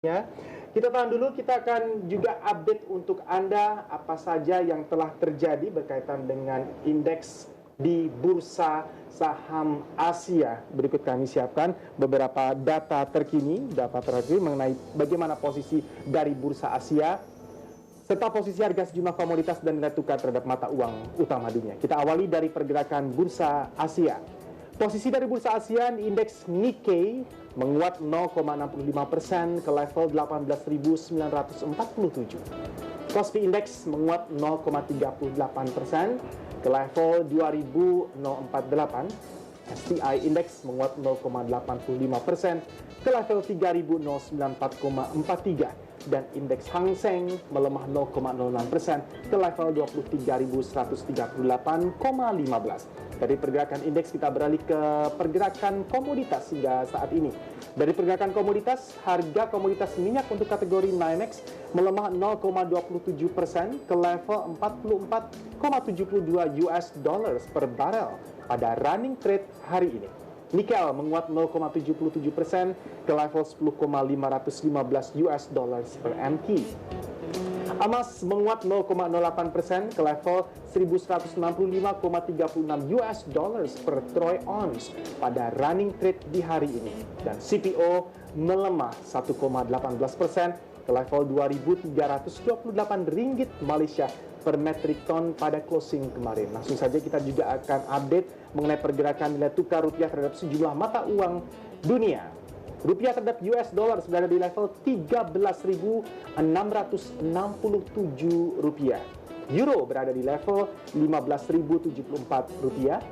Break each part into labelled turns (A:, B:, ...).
A: Ya, kita tahan dulu, kita akan juga update untuk Anda apa saja yang telah terjadi berkaitan dengan indeks di bursa saham Asia. Berikut kami siapkan beberapa data terkini mengenai bagaimana posisi dari bursa Asia serta posisi harga sejumlah komoditas dan nilai tukar terhadap mata uang utama dunia. Kita awali dari pergerakan bursa Asia. Posisi dari bursa Asia di indeks Nikkei menguat 0,65% ke level 18.947. Kospi Index menguat 0,38% ke level 2048. STI Index menguat 0,85% ke level 3094,43 dan indeks Hang Seng melemah 0,06% ke level 23.138,15. Dari pergerakan indeks kita beralih ke pergerakan komoditas hingga saat ini. Dari pergerakan komoditas, harga komoditas minyak untuk kategori NYMEX melemah 0,27% ke level 44,72 US dollars per barel pada running trade hari ini. Nikel menguat 0,77% ke level 10,515 US dollars per MT. Emas menguat 0,08% ke level 1165,36 US dollars per troy ounce pada running trade di hari ini. Dan CPO melemah 1,18% ke level 2.328 ringgit Malaysia per metrik ton pada closing kemarin. Langsung saja kita juga akan update mengenai pergerakan nilai tukar rupiah terhadap sejumlah mata uang dunia. Rupiah terhadap US dollar berada di level 13.667 rupiah. Euro berada di level 15.074 rupiah.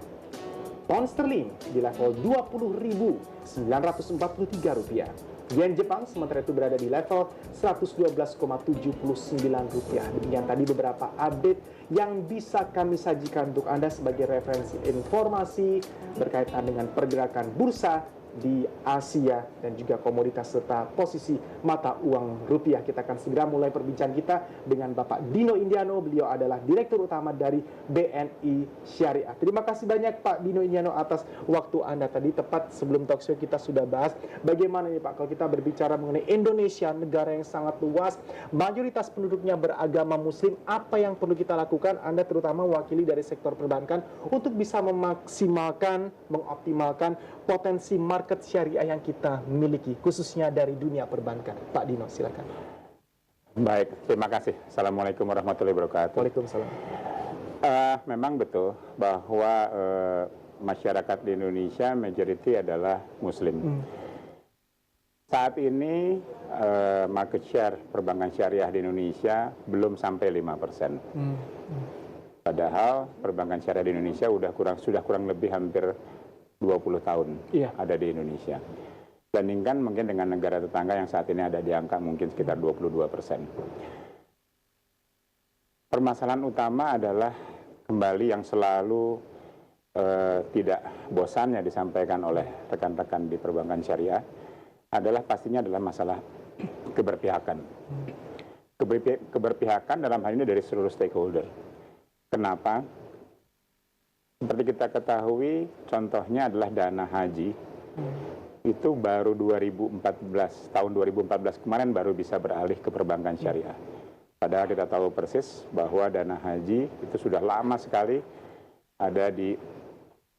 A: Pound sterling di level 20.943 rupiah. Yen Jepang sementara itu berada di level 112,79 rupiah. Demikian tadi beberapa update yang bisa kami sajikan untuk Anda sebagai referensi informasi berkaitan dengan pergerakan bursa di Asia dan juga komoditas serta posisi mata uang rupiah. Kita akan segera mulai perbincangan kita dengan Bapak Dino Indiano. Beliau adalah Direktur Utama dari BNI Syariah. Terima kasih banyak Pak Dino Indiano atas waktu Anda tadi. Tepat sebelum talkshow kita sudah bahas bagaimana nih Pak kalau kita berbicara mengenai Indonesia, negara yang sangat luas, mayoritas penduduknya beragama Muslim. Apa yang perlu kita lakukan, Anda terutama wakili dari sektor perbankan, untuk bisa memaksimalkan, mengoptimalkan potensi market syariah yang kita miliki, khususnya dari dunia perbankan. Pak Dino, silakan.
B: Baik, terima kasih. Assalamualaikum warahmatullahi wabarakatuh.
A: Waalaikumsalam.
B: Memang betul bahwa masyarakat di Indonesia majority adalah Muslim. Saat ini market share perbankan syariah di Indonesia belum sampai 5%. Padahal perbankan syariah di Indonesia sudah kurang lebih hampir 20 tahun ada di Indonesia. Bandingkan mungkin dengan negara tetangga yang saat ini ada di angka mungkin sekitar 22%. Permasalahan utama adalah kembali yang selalu tidak bosannya disampaikan oleh rekan-rekan di perbankan syariah adalah pastinya adalah masalah keberpihakan. Keberpihakan dalam hal ini dari seluruh stakeholder. Kenapa? Seperti kita ketahui, contohnya adalah dana haji. Itu baru 2014, tahun 2014 kemarin baru bisa beralih ke perbankan syariah. Padahal kita tahu persis bahwa dana haji itu sudah lama sekali ada di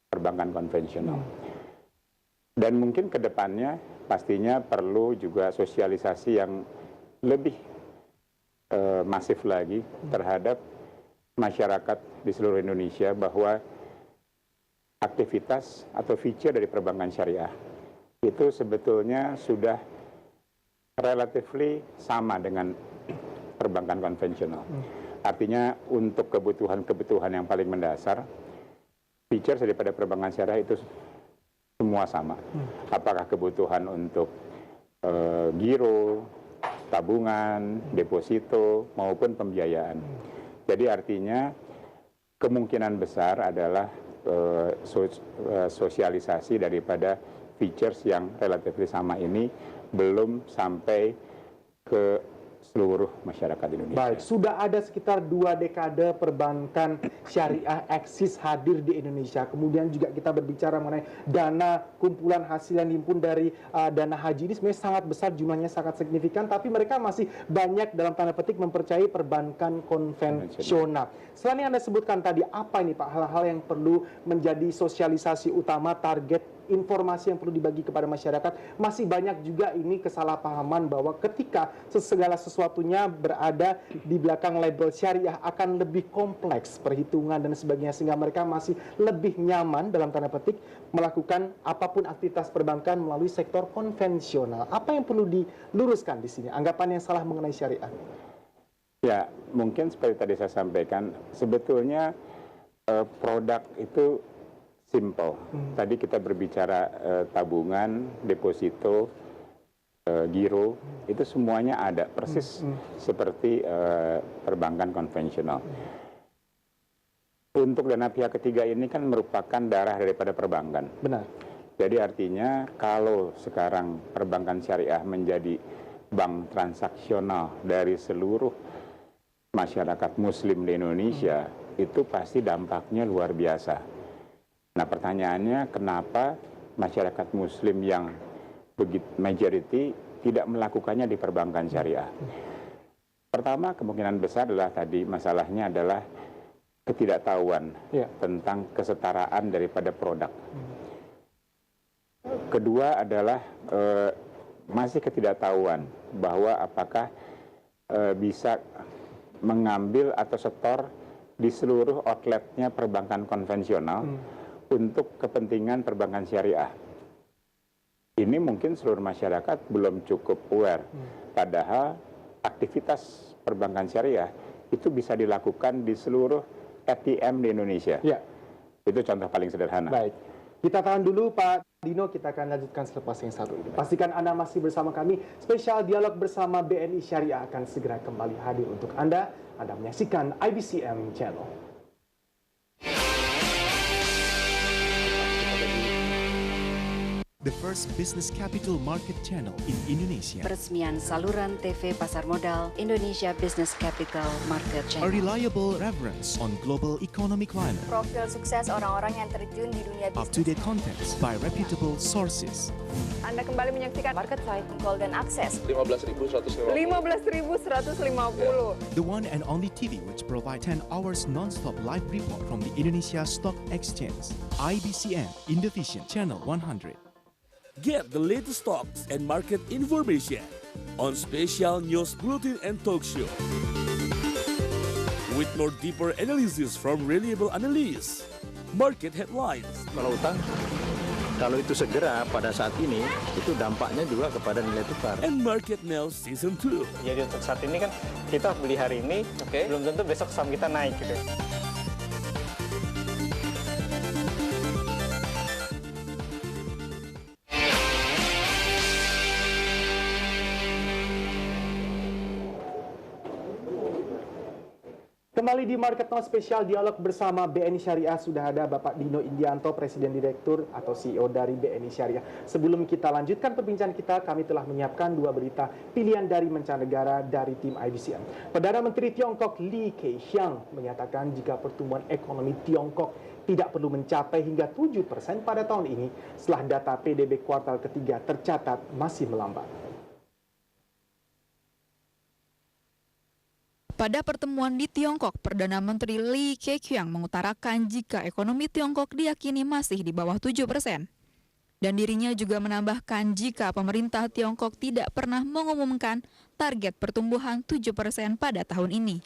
B: perbankan konvensional. Dan mungkin ke depannya pastinya perlu juga sosialisasi yang lebih masif lagi terhadap masyarakat di seluruh Indonesia bahwa aktivitas atau feature dari perbankan syariah itu sebetulnya sudah relatively sama dengan perbankan konvensional. Artinya untuk kebutuhan-kebutuhan yang paling mendasar, features daripada perbankan syariah itu semua sama. Apakah kebutuhan untuk giro, tabungan, deposito, maupun pembiayaan. Jadi artinya kemungkinan besar adalah sosialisasi daripada features yang relatif sama ini belum sampai ke seluruh masyarakat Indonesia.
A: Baik, sudah ada sekitar 2 dekade perbankan syariah eksis hadir di Indonesia. Kemudian juga kita berbicara mengenai dana kumpulan hasil yang dihimpun dari dana haji ini sebenarnya sangat besar, jumlahnya sangat signifikan, tapi mereka masih banyak dalam tanda petik mempercayai perbankan konvensional. Selain yang Anda sebutkan tadi, apa ini Pak hal-hal yang perlu menjadi sosialisasi utama, target informasi yang perlu dibagi kepada masyarakat? Masih banyak juga ini kesalahpahaman bahwa ketika segala sesuatunya berada di belakang label syariah akan lebih kompleks perhitungan dan sebagainya, sehingga mereka masih lebih nyaman dalam tanda petik melakukan apapun aktivitas perbankan melalui sektor konvensional. Apa yang perlu diluruskan di sini? Anggapan yang salah mengenai syariah?
B: Ya, mungkin seperti tadi saya sampaikan, sebetulnya produk itu simple. Tadi kita berbicara tabungan, deposito, giro, itu semuanya ada persis seperti perbankan konvensional. Untuk dana pihak ketiga ini kan merupakan darah daripada perbankan.
A: Benar.
B: Jadi artinya kalau sekarang perbankan syariah menjadi bank transaksional dari seluruh masyarakat muslim di Indonesia, itu pasti dampaknya luar biasa. Nah, pertanyaannya kenapa masyarakat muslim yang begitu majority tidak melakukannya di perbankan syariah? Pertama, kemungkinan besar adalah tadi masalahnya adalah ketidaktahuan tentang kesetaraan daripada produk. Kedua adalah masih ketidaktahuan bahwa apakah bisa mengambil atau setor di seluruh outletnya perbankan konvensional untuk kepentingan perbankan syariah. Ini mungkin seluruh masyarakat belum cukup aware. Padahal aktivitas perbankan syariah itu bisa dilakukan di seluruh ATM di Indonesia.
A: Ya.
B: Itu contoh paling sederhana.
A: Baik. Kita tahan dulu Pak Dino, kita akan lanjutkan selepas yang satu ini. Pastikan Anda masih bersama kami. Spesial dialog bersama BNI Syariah akan segera kembali hadir untuk Anda. Anda menyaksikan IBCM Channel.
C: The first business capital market channel in Indonesia.
D: Peresmian saluran TV pasar modal Indonesia Business Capital Market
C: A
D: Channel.
C: reliable reference on global economic climate.
E: Profil sukses orang-orang yang terjun di dunia bisnis.
C: Up-to-date contents by reputable sources.
E: Anda kembali menyaksikan Market Site, Call dan Akses.
F: 15.150.
E: 15.150.
C: The one and only TV which provide 10 hours non-stop live report from the Indonesia Stock Exchange. IBCM Indovision Channel 100.
F: Get the latest stocks and market information on special news bulletin and talk show. With more deeper analysis from reliable analysts, market headlines,
G: Kalau utang, kalau itu segera pada saat ini, itu dampaknya juga kepada nilai tukar.
F: and Market Now Season 2.
H: Jadi untuk saat ini kan kita beli hari ini, belum tentu besok saham kita naik gitu.
A: Kembali di Market Now Spesial Dialog bersama BNI Syariah, sudah ada Bapak Dino Indianto, Presiden Direktur atau CEO dari BNI Syariah. Sebelum kita lanjutkan perbincangan kita, kami telah menyiapkan 2 berita pilihan dari mancanegara dari tim IBCM. Perdana Menteri Tiongkok Li Keqiang menyatakan jika pertumbuhan ekonomi Tiongkok tidak perlu mencapai hingga 7% pada tahun ini setelah data PDB kuartal ketiga tercatat masih melambat.
I: Pada pertemuan di Tiongkok, Perdana Menteri Li Keqiang mengutarakan jika ekonomi Tiongkok diyakini masih di bawah 7%. Dan dirinya juga menambahkan jika pemerintah Tiongkok tidak pernah mengumumkan target pertumbuhan 7% pada tahun ini.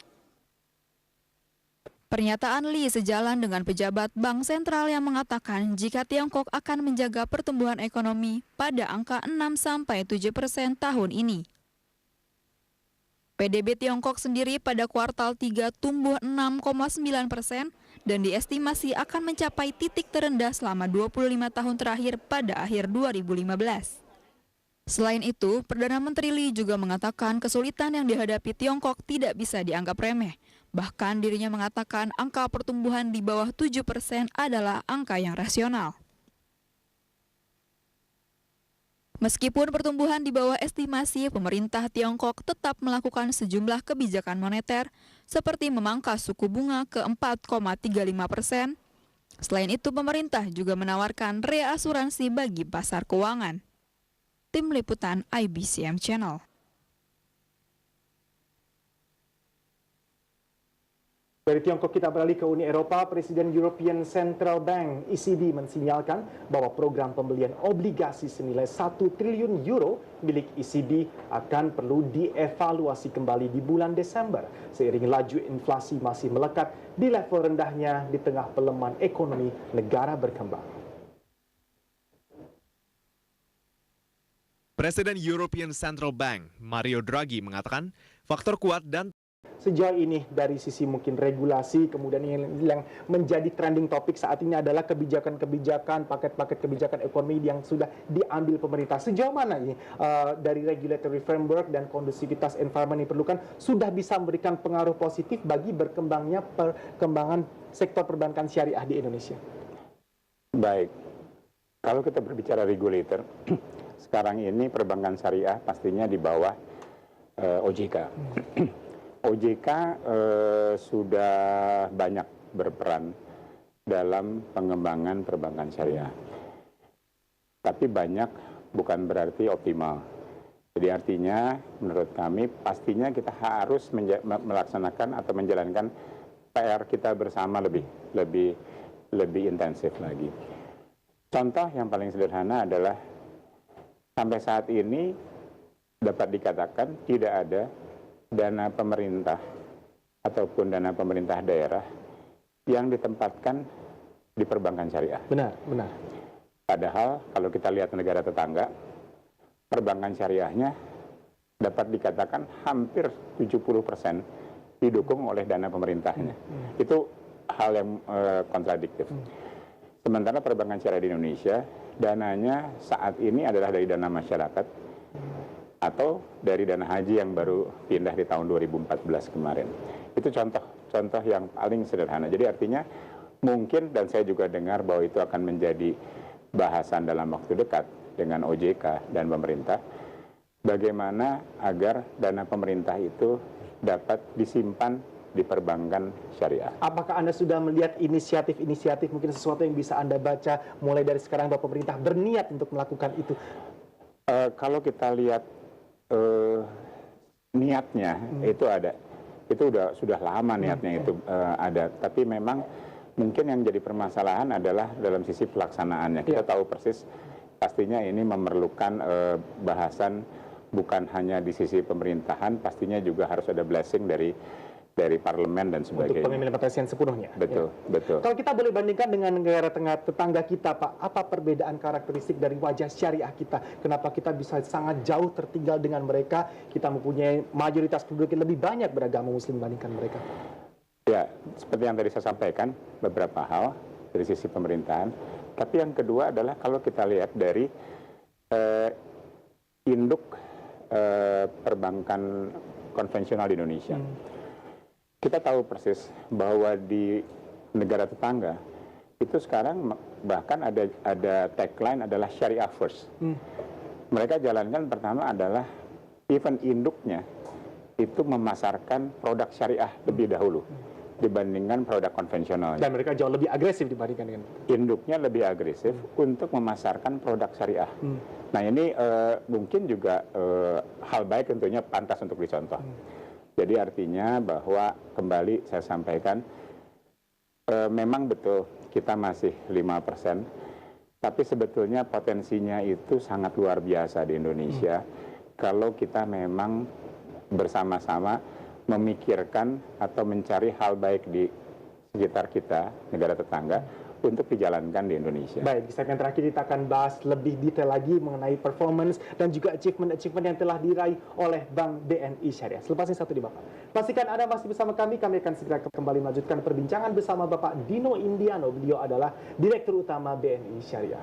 I: Pernyataan Li sejalan dengan pejabat Bank Sentral yang mengatakan jika Tiongkok akan menjaga pertumbuhan ekonomi pada angka 6-7% tahun ini. PDB Tiongkok sendiri pada kuartal 3 tumbuh 6,9% dan diestimasi akan mencapai titik terendah selama 25 tahun terakhir pada akhir 2015. Selain itu, Perdana Menteri Li juga mengatakan kesulitan yang dihadapi Tiongkok tidak bisa dianggap remeh. Bahkan dirinya mengatakan angka pertumbuhan di bawah 7% adalah angka yang rasional. Meskipun pertumbuhan di bawah estimasi, pemerintah Tiongkok tetap melakukan sejumlah kebijakan moneter seperti memangkas suku bunga ke 4,35%. Selain itu, pemerintah juga menawarkan reasuransi bagi pasar keuangan. Tim Liputan IBCM Channel.
A: Dari Tiongkok kita beralih ke Uni Eropa. Presiden European Central Bank ECB mensinyalkan bahwa program pembelian obligasi senilai 1 triliun euro milik ECB akan perlu dievaluasi kembali di bulan Desember seiring laju inflasi masih melekat di level rendahnya di tengah pelemahan ekonomi negara berkembang.
J: Presiden European Central Bank Mario Draghi mengatakan faktor kuat dan
A: Sejauh ini dari sisi mungkin regulasi, kemudian yang menjadi trending topik saat ini adalah kebijakan-kebijakan, paket-paket kebijakan ekonomi yang sudah diambil pemerintah. Sejauh mana ini dari regulatory framework dan kondusivitas environment yang diperlukan sudah bisa memberikan pengaruh positif bagi berkembangnya perkembangan sektor perbankan syariah di Indonesia?
B: Baik, kalau kita berbicara regulator, sekarang ini perbankan syariah pastinya di bawah OJK. OJK sudah banyak berperan dalam pengembangan perbankan syariah. Tapi banyak bukan berarti optimal. Jadi artinya menurut kami pastinya kita harus melaksanakan atau menjalankan PR kita bersama lebih intensif lagi. Contoh yang paling sederhana adalah sampai saat ini dapat dikatakan tidak ada dana pemerintah ataupun dana pemerintah daerah yang ditempatkan di perbankan syariah.
A: Benar.
B: Padahal kalau kita lihat negara tetangga, perbankan syariahnya dapat dikatakan hampir 70% didukung oleh dana pemerintahnya. Itu hal yang kontradiktif. Sementara perbankan syariah di Indonesia, dananya saat ini adalah dari dana masyarakat atau dari dana haji yang baru pindah di tahun 2014 kemarin. Itu contoh yang paling sederhana. Jadi artinya mungkin, dan saya juga dengar bahwa itu akan menjadi bahasan dalam waktu dekat dengan OJK dan pemerintah, bagaimana agar dana pemerintah itu dapat disimpan di perbankan syariah.
A: Apakah Anda sudah melihat inisiatif-inisiatif, mungkin sesuatu yang bisa Anda baca mulai dari sekarang bahwa pemerintah berniat untuk melakukan itu?
B: Kalau kita lihat niatnya itu ada, itu sudah lama niatnya itu ada, tapi memang mungkin yang jadi permasalahan adalah dalam sisi pelaksanaannya. Kita tahu persis pastinya ini memerlukan bahasan bukan hanya di sisi pemerintahan, pastinya juga harus ada blessing dari parlemen dan sebagainya.
A: Untuk pengimplementasian sepenuhnya.
B: Betul.
A: Kalau kita boleh bandingkan dengan negara tetangga kita, Pak, apa perbedaan karakteristik dari wajah syariah kita? Kenapa kita bisa sangat jauh tertinggal dengan mereka? Kita mempunyai mayoritas penduduk yang lebih banyak beragama Muslim dibandingkan mereka.
B: Ya, seperti yang tadi saya sampaikan, beberapa hal dari sisi pemerintahan. Tapi yang kedua adalah kalau kita lihat dari induk perbankan konvensional di Indonesia. Kita tahu persis bahwa di negara tetangga itu sekarang bahkan ada tagline adalah Syariah First. Mereka jalankan pertama adalah even induknya itu memasarkan produk syariah lebih dahulu dibandingkan produk konvensional.
A: Dan mereka jauh lebih agresif dibandingkan dengan
B: induknya lebih agresif untuk memasarkan produk syariah. Nah ini mungkin juga hal baik, tentunya pantas untuk dicontoh. Jadi artinya bahwa kembali saya sampaikan, memang betul kita masih 5%, tapi sebetulnya potensinya itu sangat luar biasa di Indonesia kalau kita memang bersama-sama memikirkan atau mencari hal baik di sekitar kita, negara tetangga, untuk dijalankan di Indonesia.
A: Baik, di segmen terakhir kita akan bahas lebih detail lagi mengenai performance dan juga achievement yang telah diraih oleh Bank BNI Syariah. Selepas ini satu di Bapak. Pastikan Anda masih bersama kami akan segera kembali melanjutkan perbincangan bersama Bapak Dino Indiano. Beliau adalah Direktur Utama BNI Syariah.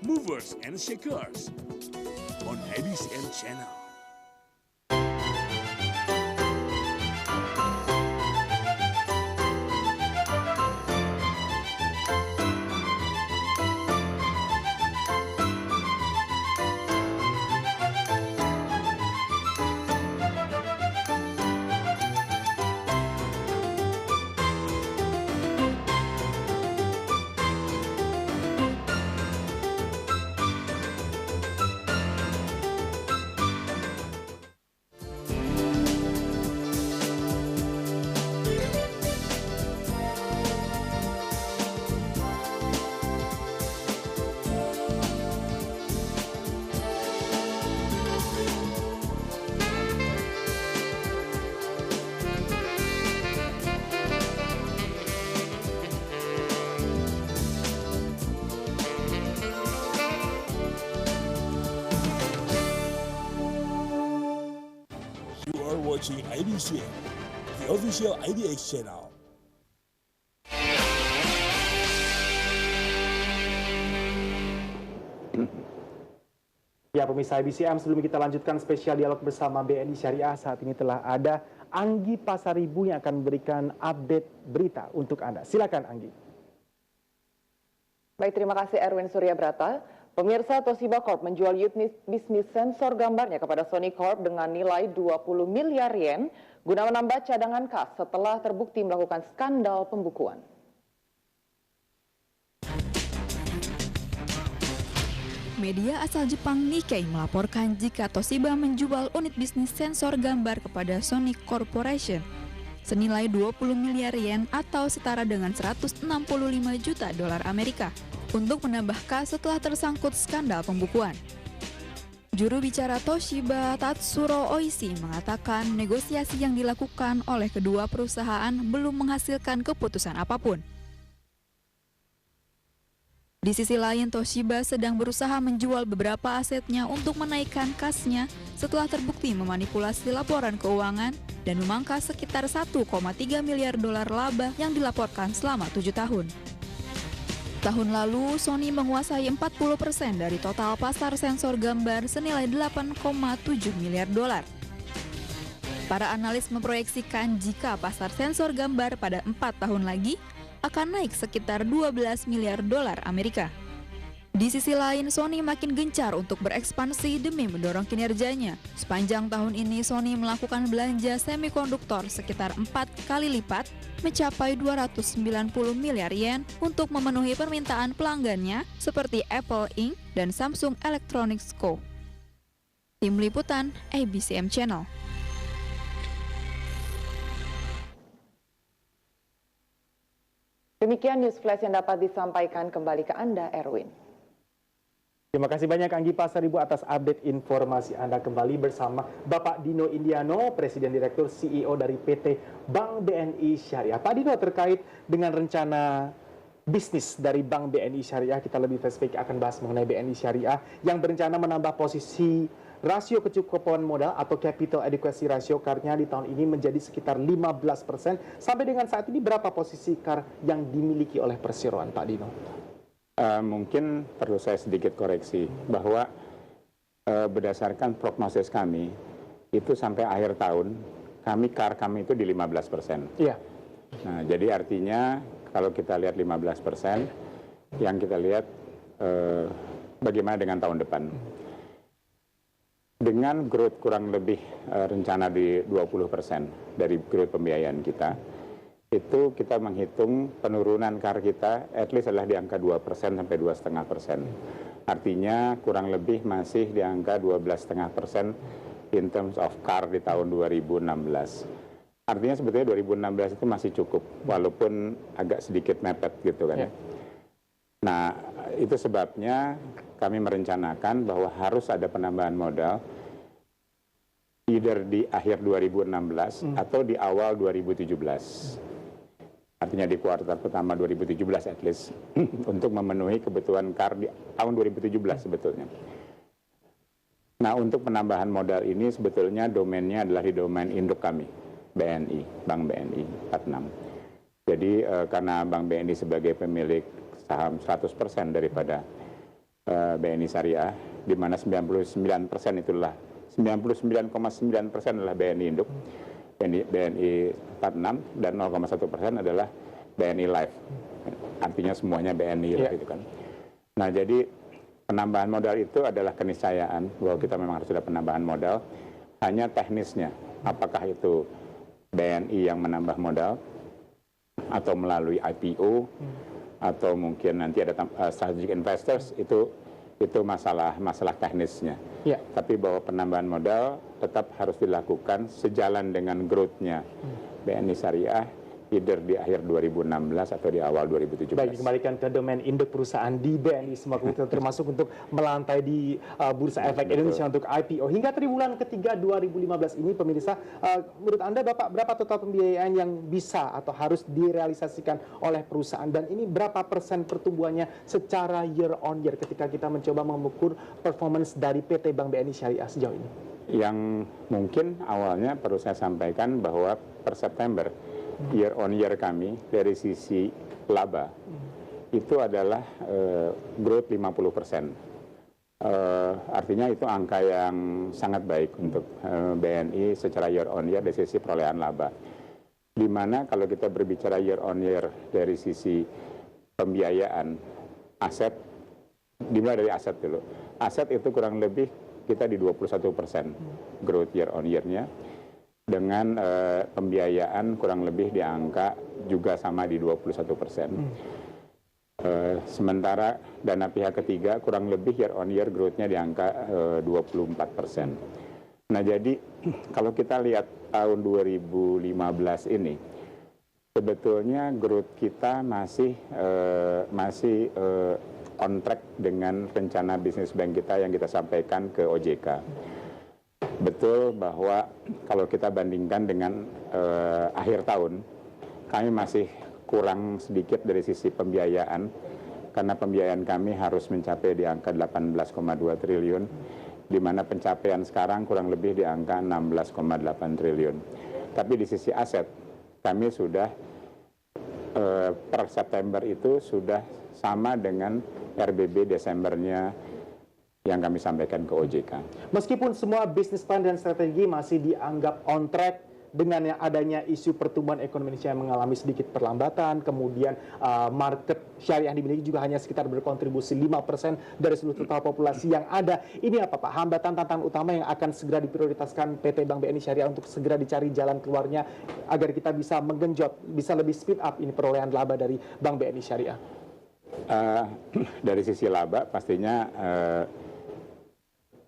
F: Movers and Shakers on IBCM Channel. watching IBCN, the official IDX channel.
A: Ya pemirsa IBCM, sebelum kita lanjutkan spesial dialog bersama BNI Syariah, saat ini telah ada Anggi Pasaribu yang akan memberikan update berita untuk Anda. Silakan Anggi.
K: Baik, terima kasih Erwin Suryabrata. Pemirsa, Toshiba Corp menjual unit bisnis sensor gambarnya kepada Sony Corp dengan nilai 20 miliar yen guna menambah cadangan kas setelah terbukti melakukan skandal pembukuan.
I: Media asal Jepang Nikkei melaporkan jika Toshiba menjual unit bisnis sensor gambar kepada Sony Corporation senilai 20 miliar yen atau setara dengan 165 juta dolar Amerika untuk menambah kas setelah tersangkut skandal pembukuan. Juru bicara Toshiba, Tatsuro Oishi, mengatakan negosiasi yang dilakukan oleh kedua perusahaan belum menghasilkan keputusan apapun. Di sisi lain, Toshiba sedang berusaha menjual beberapa asetnya untuk menaikkan kasnya setelah terbukti memanipulasi laporan keuangan dan memangkas sekitar 1,3 miliar dolar laba yang dilaporkan selama 7 tahun. Tahun lalu, Sony menguasai 40% dari total pasar sensor gambar senilai 8,7 miliar dolar. Para analis memproyeksikan jika pasar sensor gambar pada 4 tahun lagi akan naik sekitar 12 miliar dolar Amerika. Di sisi lain, Sony makin gencar untuk berekspansi demi mendorong kinerjanya. Sepanjang tahun ini, Sony melakukan belanja semikonduktor sekitar 4 kali lipat, mencapai 290 miliar yen untuk memenuhi permintaan pelanggannya seperti Apple Inc. dan Samsung Electronics Co. Tim Liputan, IBCM Channel.
K: Demikian news flash yang dapat disampaikan kembali ke Anda, Erwin.
A: Terima kasih banyak Anggi Pasaribu atas update informasi Anda. Kembali bersama Bapak Dino Indiano, Presiden Direktur CEO dari PT Bank BNI Syariah. Pak Dino, terkait dengan rencana bisnis dari Bank BNI Syariah, kita lebih spesifik akan bahas mengenai BNI Syariah yang berencana menambah posisi rasio kecukupan modal atau capital adequacy ratio CAR-nya di tahun ini menjadi sekitar 15%. Sampai dengan saat ini berapa posisi CAR yang dimiliki oleh perseroan, Pak Dino?
B: Mungkin perlu saya sedikit koreksi bahwa berdasarkan prognosis kami itu sampai akhir tahun CAR kami itu di 15%.
A: Iya.
B: Nah, jadi artinya kalau kita lihat 15%, yang kita lihat bagaimana dengan tahun depan. Dengan growth kurang lebih rencana di 20% dari growth pembiayaan kita, itu kita menghitung penurunan CAR kita at least adalah di angka 2% sampai 2,5%. Artinya kurang lebih masih di angka 12,5% in terms of CAR di tahun 2016. Artinya sebetulnya 2016 itu masih cukup, walaupun agak sedikit mepet gitu kan. Yeah. Nah, itu sebabnya kami merencanakan bahwa harus ada penambahan modal either di akhir 2016 atau di awal 2017. Artinya di kuartal pertama 2017 at least untuk memenuhi kebutuhan CAR di tahun 2017 sebetulnya. Nah, untuk penambahan modal ini sebetulnya domainnya adalah di domain induk kami, BNI, Bank BNI 46. Jadi karena Bank BNI sebagai pemilik saham 100% daripada BNI Syariah, di mana 99% itulah 99,9% adalah BNI induk, BNI 46, dan 0,1% adalah BNI Life. Artinya semuanya BNI lah gitu kan. Nah, jadi penambahan modal itu adalah keniscayaan bahwa kita memang harus ada penambahan modal. Hanya teknisnya, apakah itu BNI yang menambah modal atau melalui IPO atau mungkin nanti ada strategic investors, itu masalah teknisnya. Yeah. Tapi bahwa penambahan modal tetap harus dilakukan sejalan dengan growth-nya BNI Syariah either di akhir 2016 atau di awal 2017.
A: Baik, dikembalikan ke domain induk perusahaan di BNI semua termasuk untuk melantai di Bursa Efek Indonesia untuk IPO. Hingga triwulan ketiga 2015 ini, pemirsa, menurut Anda Bapak, berapa total pembiayaan yang bisa atau harus direalisasikan oleh perusahaan? Dan ini berapa persen pertumbuhannya secara year on year ketika kita mencoba mengukur performance dari PT Bank BNI Syariah sejauh ini?
B: Yang mungkin awalnya perlu saya sampaikan bahwa per September year on year kami dari sisi laba itu adalah growth 50%. Artinya itu angka yang sangat baik untuk BNI secara year on year dari sisi perolehan laba. Di mana kalau kita berbicara year on year dari sisi pembiayaan aset, dimulai dari aset dulu. Aset itu kurang lebih kita di 21% growth year on year-nya. Dengan pembiayaan kurang lebih di angka juga sama di 21%. Sementara dana pihak ketiga kurang lebih year on year growth-nya di angka 24%. Nah jadi kalau kita lihat tahun 2015 ini, sebetulnya growth kita masih on track dengan rencana bisnis bank kita yang kita sampaikan ke OJK. Betul bahwa kalau kita bandingkan dengan akhir tahun, kami masih kurang sedikit dari sisi pembiayaan, karena pembiayaan kami harus mencapai di angka 18,2 triliun, di mana pencapaian sekarang kurang lebih di angka 16,8 triliun. Tapi di sisi aset, kami sudah per September itu sudah sama dengan RBB Desembernya yang kami sampaikan ke OJK.
A: Meskipun semua bisnis plan dan strategi masih dianggap on track dengan yang adanya isu pertumbuhan ekonomi Indonesia yang mengalami sedikit perlambatan, kemudian market syariah dimiliki juga hanya sekitar berkontribusi 5% dari seluruh total populasi yang ada. Ini apa Pak, hambatan tantangan utama yang akan segera diprioritaskan PT Bank BNI Syariah untuk segera dicari jalan keluarnya agar kita bisa menggenjot, bisa lebih speed up ini perolehan laba dari Bank BNI Syariah?
B: Dari sisi laba pastinya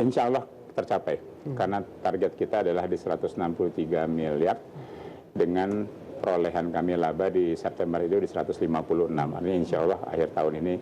B: insya Allah tercapai, karena target kita adalah di 163 miliar dengan perolehan kami laba di September itu di 156. Artinya insya Allah akhir tahun ini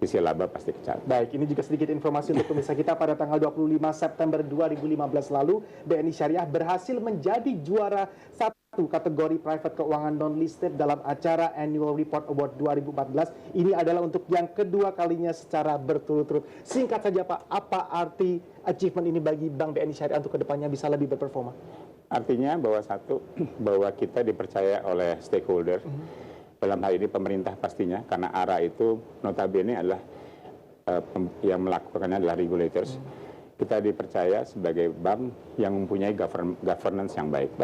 B: sisi laba pasti kecapai.
A: Baik, ini juga sedikit informasi untuk pemirsa kita. Pada tanggal 25 September 2015 lalu, BNI Syariah berhasil menjadi juara satu kategori private keuangan non-listed dalam acara Annual Report Award 2014. Ini adalah untuk yang kedua kalinya secara berturut-turut. Singkat saja Pak, apa arti achievement ini bagi Bank BNI Syariah untuk kedepannya bisa lebih berperforma?
B: Artinya bahwa satu, bahwa kita dipercaya oleh stakeholder, dalam hal ini pemerintah pastinya, karena ARA itu notabene adalah yang melakukannya adalah regulators. Kita dipercaya sebagai bank yang mempunyai governance yang baik.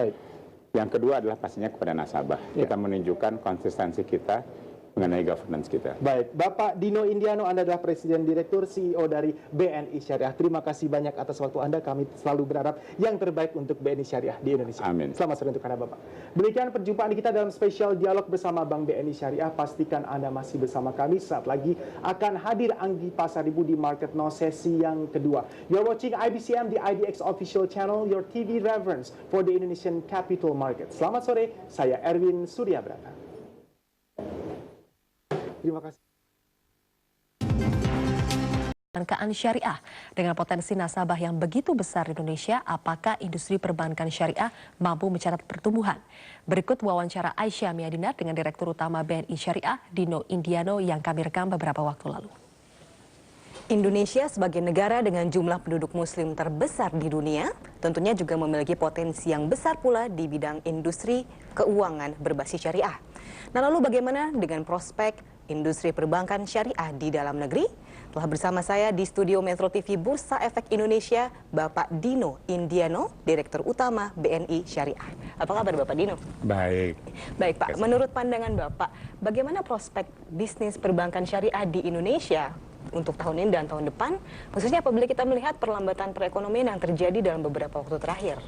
B: Yang kedua adalah pastinya kepada nasabah. Kita menunjukkan konsistensi kita mengenai governance kita.
A: Baik, Bapak Dino Indiano, Anda adalah Presiden Direktur CEO dari BNI Syariah. Terima kasih banyak atas waktu Anda. Kami selalu berharap yang terbaik untuk BNI Syariah di Indonesia.
B: Amin.
A: Selamat sore untuk Anda, Bapak. Demikian perjumpaan kita dalam spesial dialog bersama Bank BNI Syariah. Pastikan Anda masih bersama kami. Saat lagi akan hadir Anggi Pasaribu di Market Now sesi yang kedua. You're watching IBCM, the IDX official channel, your TV reference for the Indonesian capital market. Selamat sore, saya Erwin Suryabrata. Terima kasih.
L: Perbankan syariah dengan potensi nasabah yang begitu besar di Indonesia, apakah industri perbankan syariah mampu mencatat pertumbuhan? Berikut wawancara Aisyah Miadinar dengan Direktur Utama BNI Syariah, Dino Indiano, yang kami rekam beberapa waktu lalu.
M: Indonesia sebagai negara dengan jumlah penduduk muslim terbesar di dunia, tentunya juga memiliki potensi yang besar pula di bidang industri keuangan berbasis syariah. Nah, lalu bagaimana dengan prospek industri perbankan syariah di dalam negeri? Telah bersama saya di studio Metro TV Bursa Efek Indonesia, Bapak Dino Indiano, Direktur Utama BNI Syariah. Apa kabar Bapak Dino?
B: Baik.
M: Baik Pak, menurut pandangan Bapak, bagaimana prospek bisnis perbankan syariah di Indonesia untuk tahun ini dan tahun depan? Khususnya apabila kita melihat perlambatan perekonomian yang terjadi dalam beberapa waktu terakhir.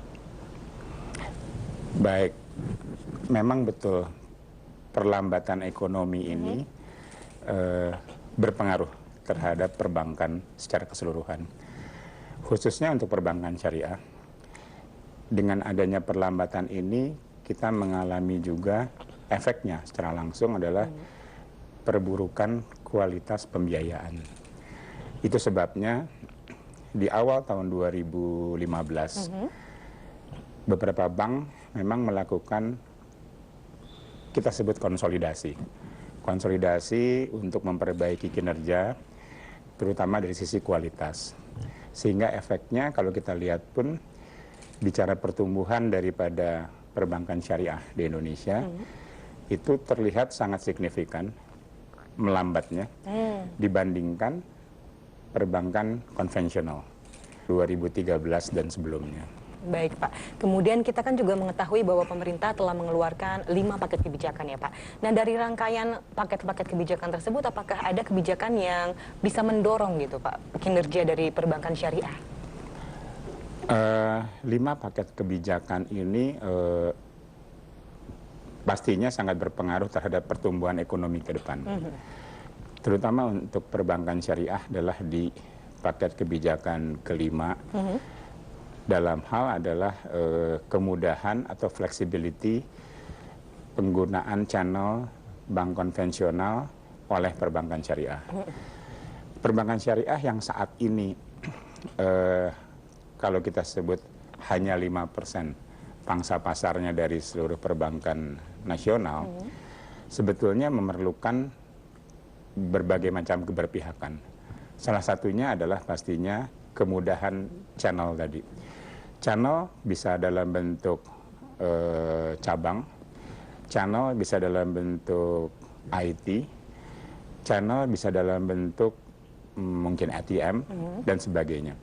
B: Baik, memang betul perlambatan ekonomi ini berpengaruh terhadap perbankan secara keseluruhan. Khususnya untuk perbankan syariah, dengan adanya perlambatan ini kita mengalami juga efeknya secara langsung adalah perburukan kualitas pembiayaan. Itu sebabnya di awal tahun 2015 beberapa bank memang melakukan kita sebut konsolidasi untuk memperbaiki kinerja terutama dari sisi kualitas, sehingga efeknya kalau kita lihat pun bicara pertumbuhan daripada perbankan syariah di Indonesia itu terlihat sangat signifikan melambatnya dibandingkan perbankan konvensional 2013 dan sebelumnya.
M: Baik Pak, kemudian kita kan juga mengetahui bahwa pemerintah telah mengeluarkan 5 paket kebijakan ya Pak. Nah dari rangkaian paket-paket kebijakan tersebut, apakah ada kebijakan yang bisa mendorong gitu Pak kinerja dari perbankan syariah?
B: 5 paket kebijakan ini pastinya sangat berpengaruh terhadap pertumbuhan ekonomi ke depan. Terutama untuk perbankan syariah adalah di paket kebijakan kelima dalam hal adalah kemudahan atau flexibility penggunaan channel bank konvensional oleh perbankan syariah. Perbankan syariah yang saat ini kalau kita sebut hanya 5% pangsa pasarnya dari seluruh perbankan nasional, sebetulnya memerlukan berbagai macam keberpihakan. Salah satunya adalah pastinya kemudahan channel tadi. Channel bisa dalam bentuk cabang, channel bisa dalam bentuk IT, channel bisa dalam bentuk mungkin ATM dan sebagainya.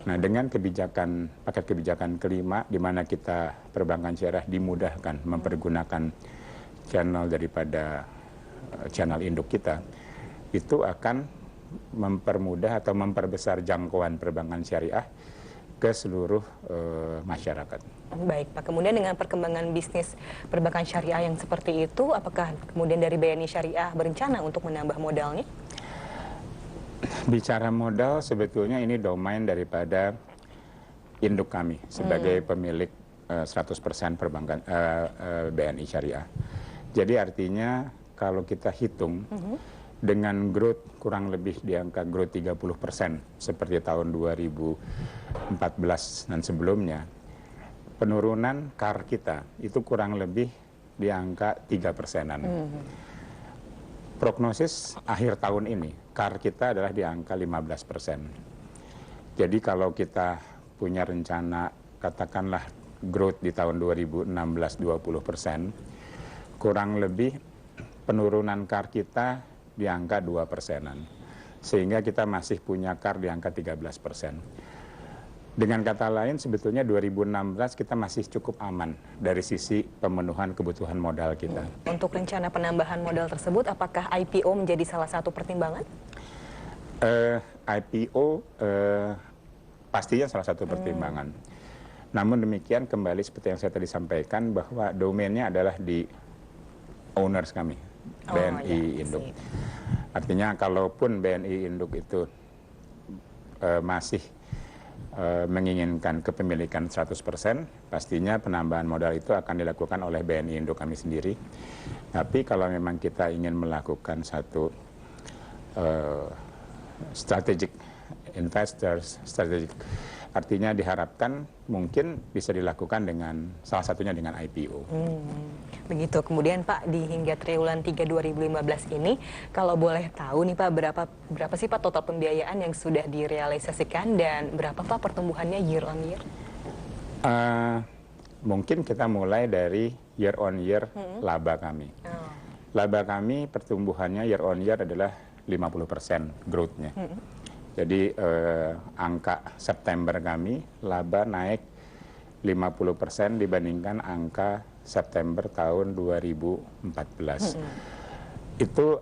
B: Nah, dengan paket kebijakan kelima, di mana kita perbankan syariah dimudahkan mempergunakan channel daripada channel induk kita, itu akan mempermudah atau memperbesar jangkauan perbankan syariah ke seluruh masyarakat.
M: Baik Pak, kemudian dengan perkembangan bisnis perbankan syariah yang seperti itu, apakah kemudian dari BNI Syariah berencana untuk menambah modalnya?
B: Bicara modal, sebetulnya ini domain daripada induk kami sebagai pemilik 100% perbankan BNI Syariah. Jadi artinya kalau kita hitung dengan growth kurang lebih di angka growth 30% seperti tahun 2014 dan sebelumnya, penurunan CAR kita itu kurang lebih di angka 3%-an. Prognosis akhir tahun ini, CAR kita adalah di angka 15%. Jadi kalau kita punya rencana, katakanlah growth di tahun 2016 20%, kurang lebih penurunan CAR kita di angka 2%-an. Sehingga kita masih punya CAR di angka 13%. Dengan kata lain, sebetulnya 2016 kita masih cukup aman dari sisi pemenuhan kebutuhan modal kita.
M: Untuk rencana penambahan modal tersebut, apakah IPO menjadi salah satu pertimbangan?
B: IPO pastinya salah satu pertimbangan. Namun demikian, kembali seperti yang saya tadi sampaikan, bahwa domainnya adalah di owners kami, BNI Induk. Artinya kalaupun BNI Induk itu masih menginginkan kepemilikan 100%, pastinya penambahan modal itu akan dilakukan oleh BNI Induk kami sendiri. Tapi kalau memang kita ingin melakukan satu strategic investors, strategic, artinya diharapkan mungkin bisa dilakukan dengan salah satunya dengan IPO.
M: Begitu. Kemudian Pak, di hingga triwulan 3 2015 ini, kalau boleh tahu nih Pak, berapa sih Pak total pembiayaan yang sudah direalisasikan dan berapa Pak pertumbuhannya year on year?
B: Mungkin kita mulai dari year on year laba kami. Laba kami pertumbuhannya year on year adalah 50% growth-nya. Jadi angka September kami laba naik 50% dibandingkan angka September tahun 2014. Itu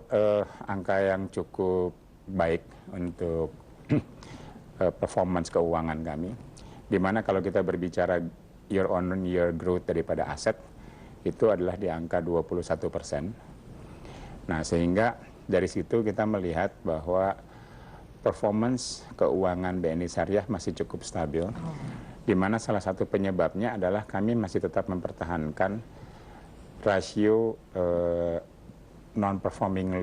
B: angka yang cukup baik untuk performance keuangan kami. Dimana kalau kita berbicara year on year growth daripada aset, itu adalah di angka 21%. Nah, sehingga dari situ kita melihat bahwa performance keuangan BNI Syariah masih cukup stabil, di mana salah satu penyebabnya adalah kami masih tetap mempertahankan rasio non-performing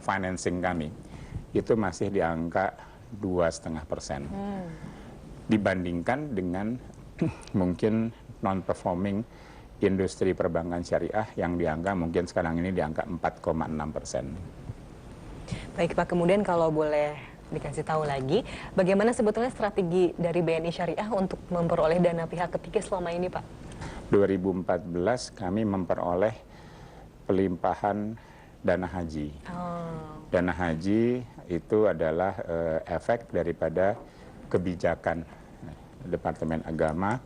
B: financing kami itu masih di angka 2,5%. Dibandingkan dengan mungkin non-performing industri perbankan syariah yang di angka mungkin sekarang ini di angka 4,6%.
M: Baik Pak, kemudian kalau boleh dikasih tahu lagi, bagaimana sebetulnya strategi dari BNI Syariah untuk memperoleh dana pihak ketiga selama ini Pak?
B: 2014 kami memperoleh pelimpahan dana haji. Dana haji itu adalah efek daripada kebijakan Departemen Agama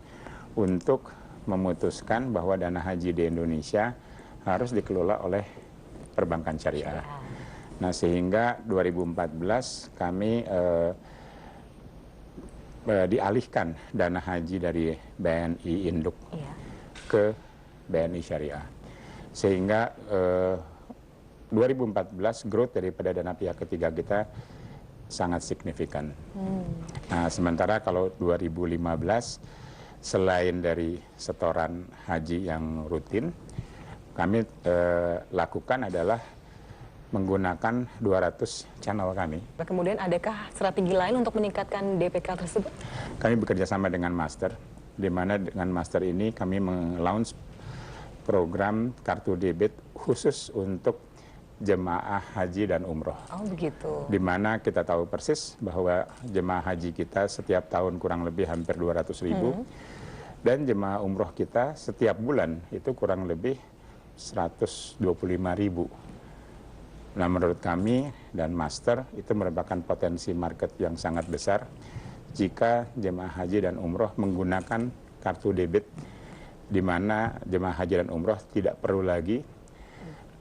B: untuk memutuskan bahwa dana haji di Indonesia harus dikelola oleh perbankan syariah. Nah, sehingga 2014 kami dialihkan dana haji dari BNI Induk ke BNI Syariah. Sehingga 2014 growth daripada dana pihak ketiga kita sangat signifikan. Nah, sementara kalau 2015 selain dari setoran haji yang rutin, kami lakukan adalah menggunakan 200 channel kami.
M: Kemudian adakah strategi lain untuk meningkatkan DPK tersebut?
B: Kami bekerja sama dengan Master, di mana dengan Master ini kami melaunch program kartu debit khusus untuk jemaah haji dan umroh.
M: Oh begitu.
B: Di mana kita tahu persis bahwa jemaah haji kita setiap tahun kurang lebih hampir 200.000 dan jemaah umroh kita setiap bulan itu kurang lebih 125.000. Nah, menurut kami dan Master itu merupakan potensi market yang sangat besar jika jemaah haji dan umroh menggunakan kartu debit, di mana jemaah haji dan umroh tidak perlu lagi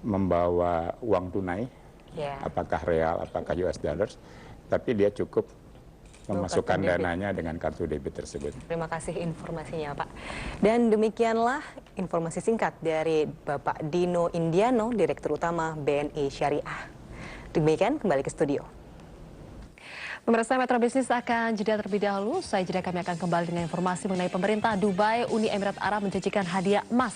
B: membawa uang tunai, apakah real, apakah US dollars, tapi dia cukup memasukkan dananya dengan kartu debit tersebut.
M: Terima kasih informasinya Pak. Dan demikianlah informasi singkat dari Bapak Dino Indiano, Direktur Utama BNI Syariah. Demikian kembali ke studio.
L: Pemirsa Metro Bisnis akan jeda terlebih dahulu. Saya jeda, kami akan kembali dengan informasi mengenai pemerintah Dubai Uni Emirat Arab menjanjikan hadiah emas.